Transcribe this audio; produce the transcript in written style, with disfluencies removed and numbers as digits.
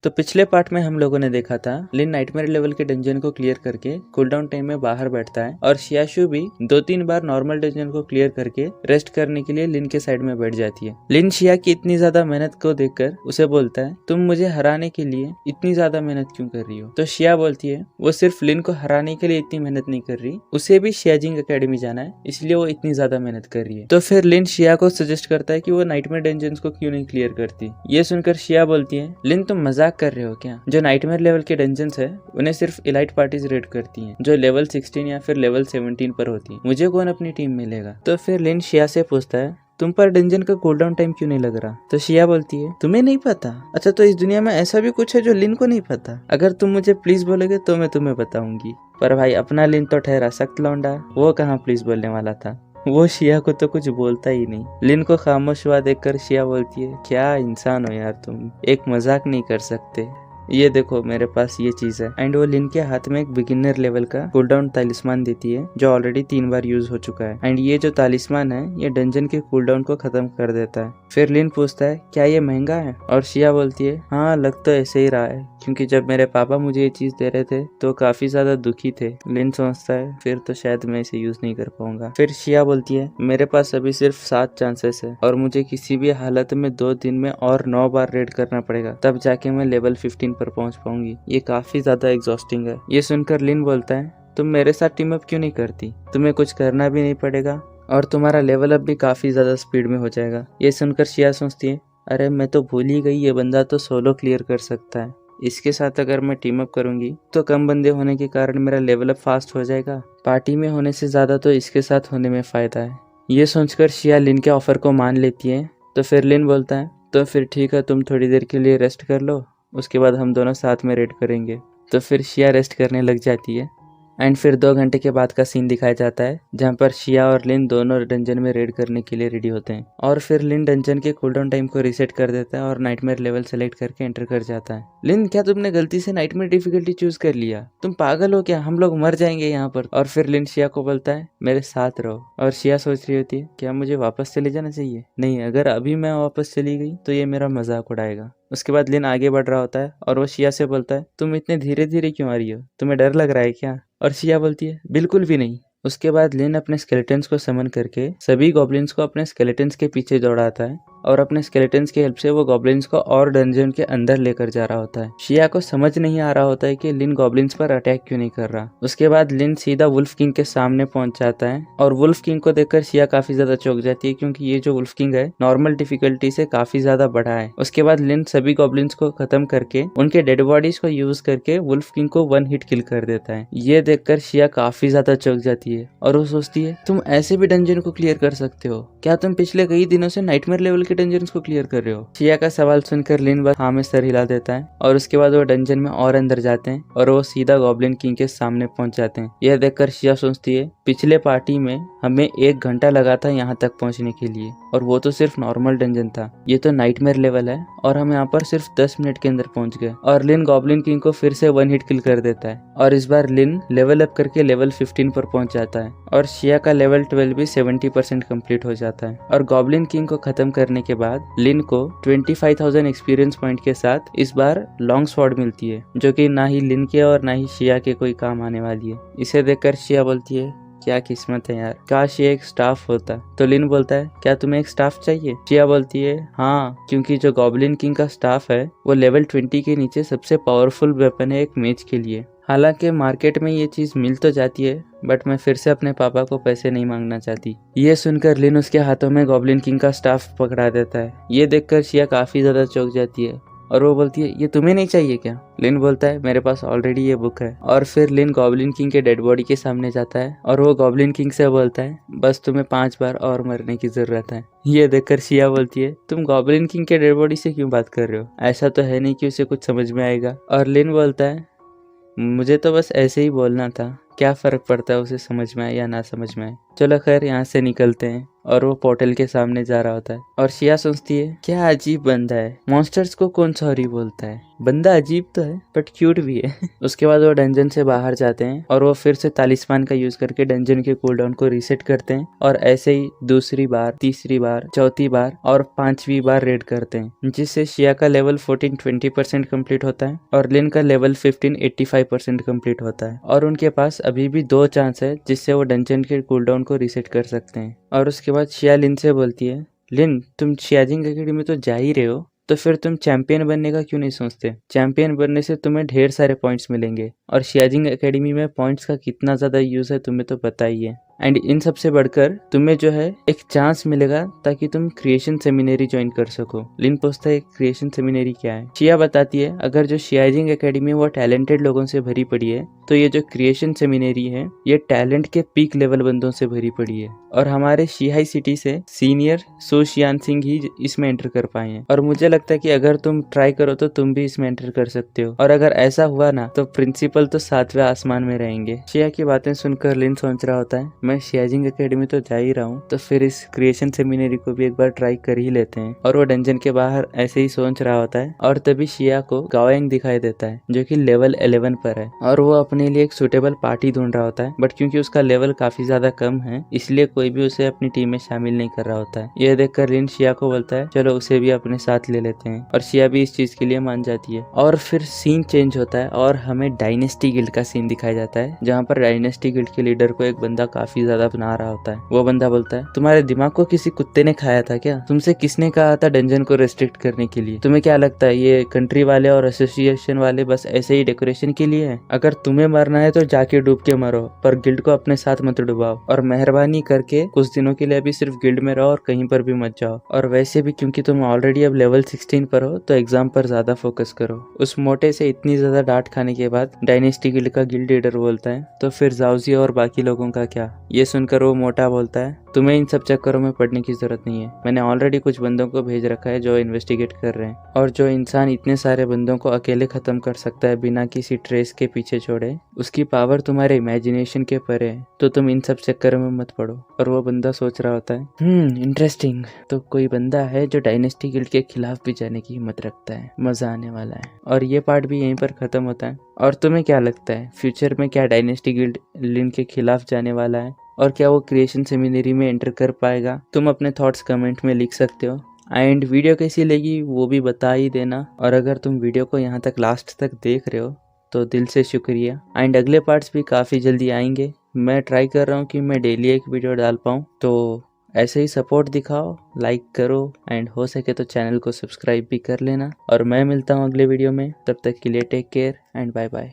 तो पिछले पार्ट में हम लोगों ने देखा था लिन नाइटमेयर लेवल के डंजन को क्लियर करके कूलडाउन टाइम में बाहर बैठता है और शियाशु भी 2-3 बार नॉर्मल डंजन को क्लियर करके रेस्ट करने के लिए लिन के साइड में बैठ जाती है। लिन शिया की इतनी ज्यादा मेहनत को देखकर उसे बोलता है, तुम मुझे हराने के लिए इतनी ज्यादा मेहनत क्यों कर रही हो? तो शिया बोलती है वो सिर्फ लिन को हराने के लिए इतनी मेहनत नहीं कर रही, उसे भी शियाजिंग एकेडमी जाना है, इसलिए वो इतनी ज्यादा मेहनत कर रही है। तो फिर लिन शिया को सजेस्ट करता है कि वो नाइटमेयर डंजन को क्यों नहीं क्लियर करती। ये सुनकर शिया बोलती है, लिन तुम मजाक कर रहे हो क्या? जो नाइटमेयर लेवल के डंजन्स है उन्हें सिर्फ इलाइट पार्टीज रेड करती हैं, जो लेवल 16 या फिर लेवल 17 पर होती है। मुझे कौन अपनी टीम में लेगा? तो फिर लिन शिया से पूछता है, तुम पर डंजन का कूलडाउन टाइम क्यों नहीं लग रहा? तो शिया बोलती है, तुम्हें नहीं पता? अच्छा, तो इस दुनिया में ऐसा भी कुछ है जो लिन को नहीं पता? अगर तुम मुझे प्लीज बोलोगे तो मैं तुम्हें बताऊंगी। पर भाई अपना लिन तो ठहरा सख्त लौंडा, वो कहाँ प्लीज बोलने वाला था। वो शिया को तो कुछ बोलता ही नहीं। लिन को खामोश हुआ देखकर शिया बोलती है, क्या इंसान हो यार तुम, एक मजाक नहीं कर सकते? ये देखो मेरे पास ये चीज है। एंड वो लिन के हाथ में एक बिगिनर लेवल का कूलडाउन तालिस्मान देती है जो ऑलरेडी 3 बार यूज हो चुका है। एंड ये जो तालिस्मान है ये डंजन के कूलडाउन को खत्म कर देता है। फिर लिन पूछता है, क्या ये महंगा है? और शिया बोलती है, हाँ लग तो ऐसे ही रहा है, क्योंकि जब मेरे पापा मुझे ये चीज दे रहे थे तो काफी ज्यादा दुखी थे। लिन सोचता है फिर तो शायद मैं इसे यूज नहीं कर पाऊंगा। फिर शिया बोलती है, मेरे पास अभी सिर्फ 7 चांसेस है और मुझे किसी भी हालत में 2 दिन में और 9 बार रेड करना पड़ेगा, तब जाके मैं लेवल 15 पर पहुंच पाऊंगी। ये काफी ज्यादा एग्जॉस्टिंग है। ये सुनकर लिन बोलता है, तुम मेरे साथ टीम अप क्यों नहीं करती? तुम्हें कुछ करना भी नहीं पड़ेगा और तुम्हारा लेवल अप भी काफी ज्यादा स्पीड में हो जाएगा। ये सुनकर शिया सोचती है, अरे मैं तो भूल ही गई, ये बंदा तो सोलो क्लियर कर सकता है। इसके साथ अगर मैं टीम अप करूंगी तो कम बंदे होने के कारण मेरा लेवल अप फास्ट हो जाएगा। पार्टी में होने से ज्यादा तो इसके साथ होने में फायदा है। ये सोचकर शिया लिन के ऑफर को मान लेती है। तो फिर लिन बोलता है, तो फिर ठीक है, तुम थोड़ी देर के लिए रेस्ट कर लो, उसके बाद हम दोनों साथ में रेड करेंगे। तो फिर शिया रेस्ट करने लग जाती है। एंड फिर 2 घंटे के बाद का सीन दिखाया जाता है जहाँ पर शिया और लिन दोनों डंजन में रेड करने के लिए रेडी होते हैं। और फिर लिन डंजन के कूलडाउन टाइम को रीसेट कर देता है और नाइटमेयर लेवल सेलेक्ट करके एंटर कर जाता है। लिन, क्या तुमने गलती से नाइटमेयर डिफिकल्टी चूज कर लिया? तुम पागल हो क्या? हम लोग मर जाएंगे यहाँ पर। और फिर लिन शिया को बोलता है, मेरे साथ रहो। और शिया सोच रही होती है, क्या मुझे वापस चले जाना चाहिए? नहीं, अगर अभी मैं वापस चली गई तो ये मेरा मजाक उड़ाएगा। उसके बाद लिन आगे बढ़ रहा होता है और वो शिया से बोलता है, तुम इतने धीरे धीरे क्यों आ रही हो? तुम्हें डर लग रहा है क्या? और शिया बोलती है, बिल्कुल भी नहीं। उसके बाद लिन अपने स्केलेटन्स को समन करके सभी गॉब्लिन्स को अपने स्केलेटन्स के पीछे दौड़ाता है और अपने स्केलेटन्स की हेल्प से वो गॉब्लिन्स को और डंजन के अंदर लेकर जा रहा होता है। शिया को समझ नहीं आ रहा होता है कि लिन गॉब्लिन्स पर अटैक क्यों नहीं कर रहा। उसके बाद लिन सीधा वुल्फ किंग के सामने पहुंच जाता है और वुल्फ किंग को देखकर शिया काफी ज्यादा चौंक जाती है, क्योंकि ये जो वुल्फ किंग है नॉर्मल डिफिकल्टी से काफी ज्यादा बड़ा है। उसके बाद लिन सभी गॉब्लिन्स को खत्म करके उनके डेड बॉडीज को यूज करके वुल्फ किंग को 1 हिट किल कर देता है। ये देखकर शिया काफी ज्यादा चौंक जाती है और वो सोचती है, तुम ऐसे भी डंजन को क्लियर कर सकते हो क्या? तुम पिछले कई दिनों से नाइटमेयर लेवल के डंजन को क्लियर कर रहे हो? शिया का सवाल सुनकर लिन बस हाँ में सर हिला देता है और उसके बाद वो डंजन में और अंदर जाते हैं और वो सीधा गॉब्लिन किंग के सामने पहुंच जाते हैं। यह देखकर शिया सोचती है, पिछले पार्टी में हमें 1 घंटा लगा था यहाँ तक पहुँचने के लिए और वो तो सिर्फ नॉर्मल डंजन था, ये तो नाइटमेयर लेवल है और हम यहाँ पर सिर्फ 10 मिनट के अंदर पहुंच गए। और लिन गॉब्लिन किंग को फिर से 1 हिट किल कर देता है और इस बार लिन लेवल अप करके लेवल 15 पर पहुंच जाता है और शिया का लेवल 12 भी 70% कंप्लीट हो जाता है। और गॉब्लिन किंग को खत्म करने के बाद लिन को 25,000 एक्सपीरियंस पॉइंट के साथ इस बार लॉन्ग स्वॉर्ड मिलती है, जो कि ना ही लिन के और ना ही शिया के कोई काम आने वाली है। इसे देखकर शिया बोलती है, क्या किस्मत है यार, काश ये एक स्टाफ होता। तो लिन बोलता है, क्या तुम्हें एक स्टाफ चाहिए? शिया बोलती है, हाँ, क्योंकि जो गॉब्लिन किंग का स्टाफ है वो लेवल 20 के नीचे सबसे पावरफुल वेपन है एक मेज के लिए। हालांकि मार्केट में ये चीज मिल तो जाती है, बट मैं फिर से अपने पापा को पैसे नहीं मांगना चाहती। ये सुनकर लिन उसके हाथों में गॉब्लिन किंग का स्टाफ पकड़ा देता है। ये देखकर शिया काफी ज्यादा चौंक जाती है और वो बोलती है, ये तुम्हें नहीं चाहिए क्या? लिन बोलता है, मेरे पास ऑलरेडी ये बुक है। और फिर लिन गॉब्लिन किंग के डेड बॉडी के सामने जाता है और वो गॉब्लिन किंग से बोलता है, बस तुम्हें 5 बार और मरने की जरूरत है। ये देखकर शिया बोलती है, तुम गॉब्लिन किंग के डेड बॉडी से क्यों बात कर रहे हो? ऐसा तो है नहीं कि उसे कुछ समझ में आएगा। और लिन बोलता है, मुझे तो बस ऐसे ही बोलना था, क्या फर्क पड़ता है उसे समझ में आए या ना समझ में आए। चलो खैर यहाँ से निकलते हैं। और वो पोर्टल के सामने जा रहा होता है और शिया सोचती है क्या अजीब बंदा है, मॉन्स्टर्स को कौन सॉरी बोलता है, बंदा अजीब तो है बट क्यूट भी है। उसके बाद वो डंजन से बाहर जाते हैं और वो फिर से तालिस्मान का यूज करके डंजन के कूलडाउन को रीसेट करते हैं और ऐसे ही दूसरी बार, तीसरी बार, चौथी बार और 5वीं बार रेड करते हैं, जिससे शिया का लेवल 14 20% कंप्लीट होता है और लिन का लेवल 15 85% कंप्लीट होता है। और उनके पास अभी भी 2 चांस है जिससे वो डंजन के कूलडाउन को रीसेट कर सकते हैं। और उसके बाद शिया लिन से बोलती है, लिन तुम शियाजिंग एकेडमी में तो जा ही रहे हो, तो फिर तुम चैंपियन बनने का क्यों नहीं सोचते? चैंपियन बनने से तुम्हें ढेर सारे पॉइंट्स मिलेंगे और शियाजिंग एकेडमी में पॉइंट्स का कितना ज्यादा यूज है तुम्हें तो पता ही है। एंड इन सबसे बढ़कर तुम्हें जो है एक चांस मिलेगा ताकि तुम क्रिएशन सेमिनरी ज्वाइन कर सको। लिन पूछता है क्रिएशन सेमिनरी क्या है? शिया बताती है अगर जो शियाजिंग एकेडमी वो टैलेंटेड लोगों से भरी पड़ी है तो ये जो क्रिएशन सेमिनरी है ये टैलेंट के पीक लेवल बंदों से भरी पड़ी है और हमारे शिहाई सिटी से सीनियर सो शियान सिंह ही इसमें एंटर कर पाए हैं। और मुझे लगता है कि अगर तुम ट्राई करो तो तुम भी इसमें एंटर कर सकते हो और अगर ऐसा हुआ ना तो प्रिंसिपल तो 7वें आसमान में रहेंगे। शिया की बातें सुनकर लिन सोच रहा होता है मैं शियाजिंग एकेडमी तो जा ही रहा हूँ तो फिर इस क्रिएशन सेमिनरी को भी एक बार ट्राई कर ही लेते हैं। और वो डंजन के बाहर ऐसे ही सोच रहा होता है और तभी शिया को गाओयांग दिखाई देता है जो कि लेवल 11 पर है और वो अपने लिए एक सुटेबल पार्टी ढूंढ रहा होता है बट क्योंकि उसका लेवल काफी ज्यादा कम है इसलिए कोई भी उसे अपनी टीम में शामिल नहीं कर रहा होता है। यह देखकर लिन शिया को बोलता है चलो उसे भी अपने साथ ले लेते हैं और शिया भी इस चीज के लिए मान जाती है। और फिर सीन चेंज होता है और हमें डायनेस्टी गिल्ड का सीन दिखाया जाता है जहाँ पर डायनेस्टी गिल्ड के लीडर को एक बंदा काफी ज्यादा बना रहा होता है। वो बंदा बोलता है तुम्हारे दिमाग को किसी कुत्ते ने खाया था क्या? तुमसे किसने कहा था डंजन को रेस्ट्रिक्ट करने के लिए? तुम्हें क्या लगता है ये कंट्री वाले और एसोसिएशन वाले बस ऐसे ही डेकोरेशन के लिए है? अगर तुम्हें मरना है तो जाके डूब के मरो पर गिल्ड को अपने साथ मत डुबाओ और मेहरबानी करके कुछ दिनों के लिए अभी सिर्फ गिल्ड में रहो और कहीं पर भी मत जाओ। और वैसे भी क्योंकि तुम ऑलरेडी अब लेवल 16 पर हो तो एग्जाम पर ज्यादा फोकस करो। उस मोटे से इतनी ज्यादा डांट खाने के बाद डायनेस्टी गिल्ड का गिल्ड लीडर बोलता है तो फिर जाओजी और बाकी लोगों का क्या? ये सुनकर वो मोटा बोलता है तुम्हें इन सब चक्करों में पड़ने की जरूरत नहीं है, मैंने ऑलरेडी कुछ बंदों को भेज रखा है जो इन्वेस्टिगेट कर रहे हैं और जो इंसान इतने सारे बंदों को अकेले खत्म कर सकता है बिना किसी ट्रेस के पीछे छोड़े उसकी पावर तुम्हारे इमेजिनेशन के परे है, तो तुम इन सब चक्करों में मत पड़ो। और वो बंदा सोच रहा होता है इंटरेस्टिंग, तो कोई बंदा है जो डायनेस्टी गिल्ड के खिलाफ भी जाने की हिम्मत रखता है, मजा आने वाला है। और ये पार्ट भी यहीं पर खत्म होता है। और तुम्हें क्या लगता है फ्यूचर में क्या डायनेस्टी गिल्ड लिन के खिलाफ जाने वाला है और क्या वो क्रिएशन सेमिनरी में एंटर कर पाएगा? तुम अपने थॉट्स कमेंट में लिख सकते हो एंड वीडियो कैसी लगी वो भी बता ही देना। और अगर तुम वीडियो को यहाँ तक लास्ट तक देख रहे हो तो दिल से शुक्रिया एंड अगले पार्ट्स भी काफ़ी जल्दी आएंगे। मैं ट्राई कर रहा हूँ कि मैं डेली एक वीडियो डाल पाऊँ, तो ऐसे ही सपोर्ट दिखाओ, लाइक करो एंड हो सके तो चैनल को सब्सक्राइब भी कर लेना। और मैं मिलता हूँ अगले वीडियो में, तब तक के लिए take care and bye bye.